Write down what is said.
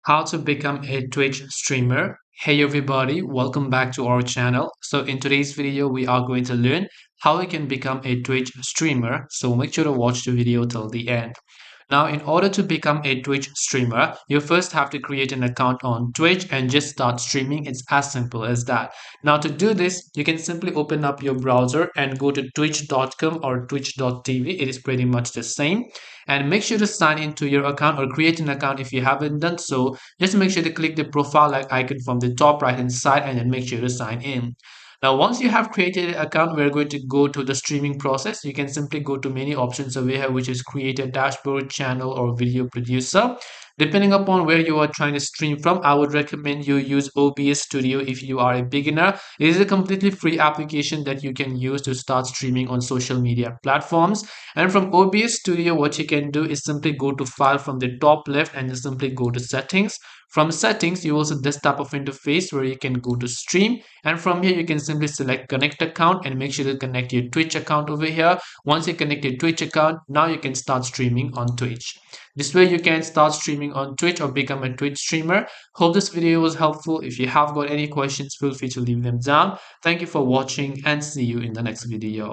How to become a Twitch streamer. Hey everybody, welcome back to our channel. So in today's video, we are going to learn how we can become a Twitch streamer. So make sure to watch the video till the end. Now, in order to become a Twitch streamer, you first have to create an account on Twitch and just start streaming. It's as simple as that. Now, to do this, you can simply open up your browser and go to twitch.com or twitch.tv. It is pretty much the same. And make sure to sign into your account or create an account if you haven't done so. Just make sure to click the profile like icon from the top right hand side and then make sure to sign in. Now, once you have created an account, we're going to go to the streaming process. You can simply go to many options over here, which is create a dashboard, channel, or video producer. Depending upon where you are trying to stream from, I would recommend you use OBS Studio if you are a beginner. It is a completely free application that you can use to start streaming on social media platforms. And from OBS Studio, what you can do is simply go to File from the top left and just simply go to Settings. From settings, you will see this type of interface where you can go to stream, and from here you can simply select connect account and make sure to connect your Twitch account over here. Once you connect your Twitch account, now you can start streaming on Twitch. This way you can start streaming on Twitch or become a Twitch streamer. Hope this video was helpful. If you have got any questions, feel free to leave them down. Thank you for watching and see you in the next video.